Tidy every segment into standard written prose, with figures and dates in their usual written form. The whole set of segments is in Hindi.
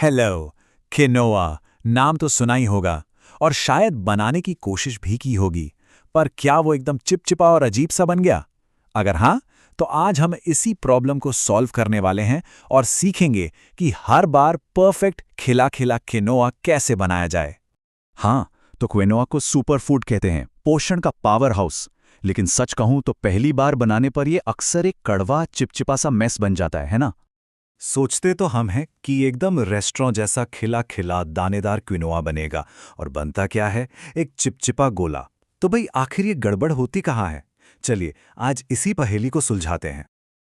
हेलो। किनोआ नाम तो सुना ही होगा और शायद बनाने की कोशिश भी की होगी, पर क्या वो एकदम चिपचिपा और अजीब सा बन गया? अगर हाँ, तो आज हम इसी प्रॉब्लम को सॉल्व करने वाले हैं और सीखेंगे कि हर बार परफेक्ट खिला खिला किनोआ कैसे बनाया जाए। हाँ, तो क्विनोआ को सुपर फूड कहते हैं, पोषण का पावर हाउस। लेकिन सच कहूं तो पहली बार बनाने पर यह अक्सर एक कड़वा चिपचिपा सा मेस बन जाता है ना? सोचते तो हम हैं कि एकदम रेस्टोरेंट जैसा खिला खिला दानेदार क्विनोआ बनेगा, और बनता क्या है, एक चिपचिपा गोला। तो भाई आखिर ये गड़बड़ होती कहाँ है? चलिए आज इसी पहेली को सुलझाते हैं।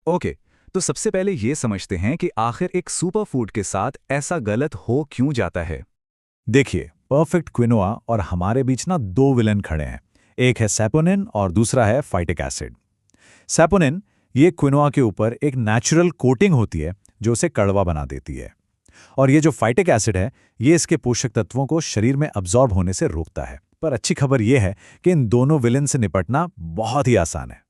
ओके, तो सबसे पहले ये समझते हैं कि आखिर एक सुपर फूड के साथ ऐसा गलत हो क्यों जाता है। देखिए, परफेक्ट क्विनोआ और हमारे बीच ना दो विलन खड़े हैं। एक है सैपोनिन और दूसरा है फाइटिक एसिड। सैपोनिन ये क्विनोआ के ऊपर एक नेचुरल कोटिंग होती है जो उसे कड़वा बना देती है, और ये जो फाइटिक एसिड है ये इसके पोषक तत्वों को शरीर में अब्जॉर्ब होने से रोकता है। पर अच्छी खबर यह है कि इन दोनों विलन से निपटना बहुत ही आसान है।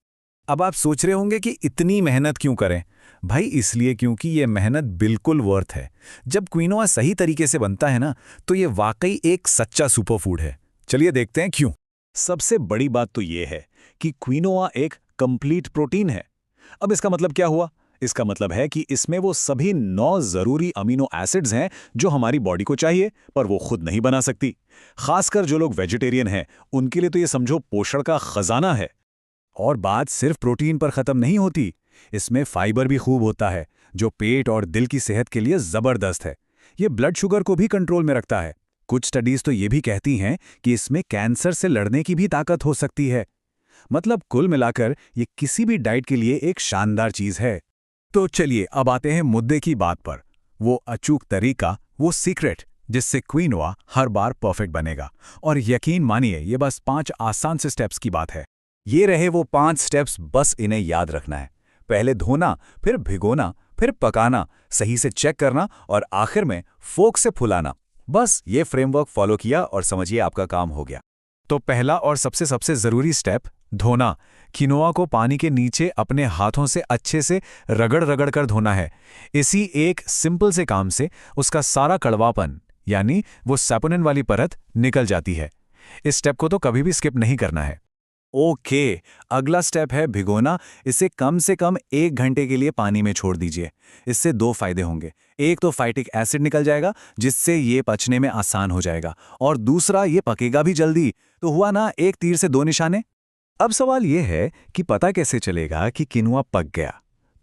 अब आप सोच रहे होंगे कि इतनी मेहनत क्यों करें? भाई इसलिए क्योंकि ये मेहनत बिल्कुल वर्थ है। जब क्विनोआ सही तरीके से बनता है ना, तो ये वाकई एक सच्चा सुपर फूड है। चलिए देखते हैं क्यों। सबसे बड़ी बात तो ये है कि क्विनोआ एक कंप्लीट प्रोटीन है। अब इसका मतलब क्या हुआ? इसका मतलब है कि इसमें वो सभी 9 जरूरी अमीनो एसिड्स हैं जो हमारी बॉडी को चाहिए, पर वो खुद नहीं बना सकती। खासकर जो लोग वेजिटेरियन हैं, उनके लिए तो ये समझो पोषण का खजाना है। और बात सिर्फ प्रोटीन पर खत्म नहीं होती, इसमें फाइबर भी खूब होता है, जो पेट और दिल की सेहत के लिए जबरदस्त है। ये ब्लड शुगर को भी कंट्रोल में रखता है। कुछ स्टडीज तो ये भी कहती हैं कि इसमें कैंसर से लड़ने की भी ताकत हो सकती है। मतलब कुल मिलाकर ये किसी भी डाइट के लिए एक शानदार चीज है। तो चलिए अब आते हैं मुद्दे की बात पर। वो अचूक तरीका, वो सीक्रेट जिससे क्विनोआ हर बार परफेक्ट बनेगा। और यकीन मानिए, ये बस 5 आसान से स्टेप्स की बात है। ये रहे वो 5 स्टेप्स, बस इन्हें याद रखना है। पहले धोना, फिर भिगोना, फिर पकाना, सही से चेक करना और आखिर में फोक से फुलाना। बस ये फ्रेमवर्क फॉलो किया और समझिए आपका काम हो गया। तो पहला और सबसे जरूरी स्टेप, धोना। किनोआ को पानी के नीचे अपने हाथों से अच्छे से रगड़ रगड़ कर धोना है। इसी एक सिंपल से काम से उसका सारा कड़वापन, यानी वो सैपोनिन वाली परत, निकल जाती है। इस स्टेप को तो कभी भी स्किप नहीं करना है। ओके, अगला स्टेप है भिगोना। इसे कम से कम 1 घंटे के लिए पानी में छोड़ दीजिए। इससे 2 फायदे होंगे। एक तो फाइटिक एसिड निकल जाएगा, जिससे ये पचने में आसान हो जाएगा, और दूसरा ये पकेगा भी जल्दी। तो हुआ ना, एक तीर से 2 निशाने। अब सवाल यह है कि पता कैसे चलेगा कि किनोआ पक गया?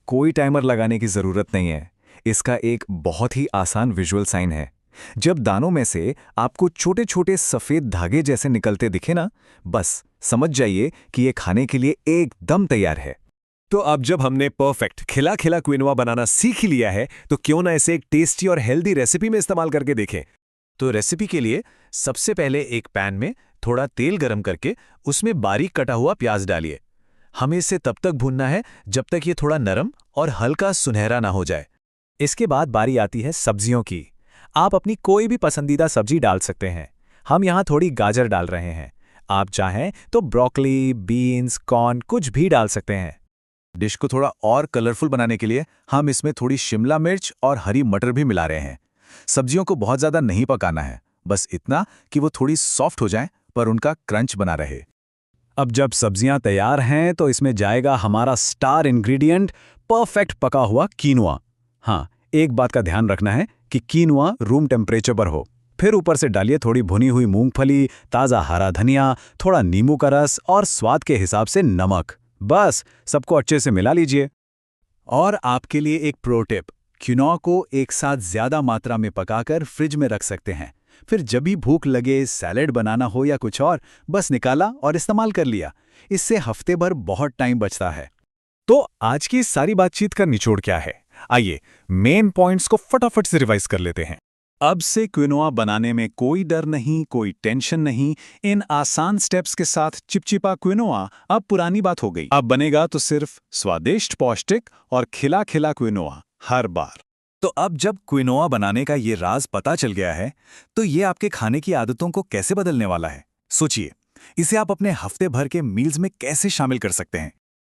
कोई टाइमर लगाने की जरूरत नहीं है। इसका एक बहुत ही आसान विजुअल साइन है। जब दानों में से आपको छोटे छोटे सफेद धागे जैसे निकलते दिखे ना, बस समझ जाइए कि ये खाने के लिए एकदम तैयार है। तो अब जब हमने परफेक्ट खिला खिला क्विनोआ बनाना सीख ही लिया है, तो क्यों ना इसे एक टेस्टी और हेल्दी रेसिपी में इस्तेमाल करके देखें। तो रेसिपी के लिए सबसे पहले एक पैन में थोड़ा तेल गरम करके उसमें बारीक कटा हुआ प्याज डालिए। हमें इसे तब तक भूनना है जब तक ये थोड़ा नरम और हल्का सुनहरा ना हो जाए। इसके बाद बारी आती है सब्जियों की। आप अपनी कोई भी पसंदीदा सब्जी डाल सकते हैं। हम यहाँ थोड़ी गाजर डाल रहे हैं। आप चाहें तो ब्रोकली, बीन्स, कॉर्न कुछ भी डाल सकते हैं। डिश को थोड़ा और कलरफुल बनाने के लिए हम इसमें थोड़ी शिमला मिर्च और हरी मटर भी मिला रहे हैं। सब्जियों को बहुत ज़्यादा नहीं पकाना है, बस इतना कि वो थोड़ी सॉफ्ट हो जाएं, पर उनका क्रंच बना रहे। अब जब सब्जियां तैयार हैं, तो इसमें जाएगा हमारा स्टार इंग्रेडिएंट, परफेक्ट पका हुआ कीनोआ। हाँ, एक बात का ध्यान रखना है कि कीनोआ रूम टेम्परेचर पर हो। फिर ऊपर से डालिए थोड़ी भुनी हुई मूंगफली, ताज़ा हरा धनिया, थोड़ा नींबू का रस और स्वाद के हिसाब से नमक। बस सबको अच्छे से मिला लीजिए। और आपके लिए एक प्रो टिप, क्विनोआ को एक साथ ज़्यादा मात्रा में पकाकर फ्रिज में रख सकते हैं। फिर जब भी भूख लगे, सैलेड बनाना हो या कुछ और, बस निकाला और इस्तेमाल कर लिया। इससे हफ्ते भर बहुत टाइम बचता है। तो आज की सारी बातचीत का निचोड़ क्या है? आइए मेन पॉइंट्स को फटाफट से रिवाइज कर लेते हैं। अब से क्विनोआ बनाने में कोई डर नहीं, कोई टेंशन नहीं। इन आसान स्टेप्स के साथ चिपचिपा क्विनोआ अब पुरानी बात हो गई। अब बनेगा तो सिर्फ स्वादिष्ट, पौष्टिक और खिला खिला क्विनोआ हर बार। तो अब जब क्विनोआ बनाने का ये राज पता चल गया है, तो ये आपके खाने की आदतों को कैसे बदलने वाला है? सोचिए, इसे आप अपने हफ्ते भर के मील्स में कैसे शामिल कर सकते हैं।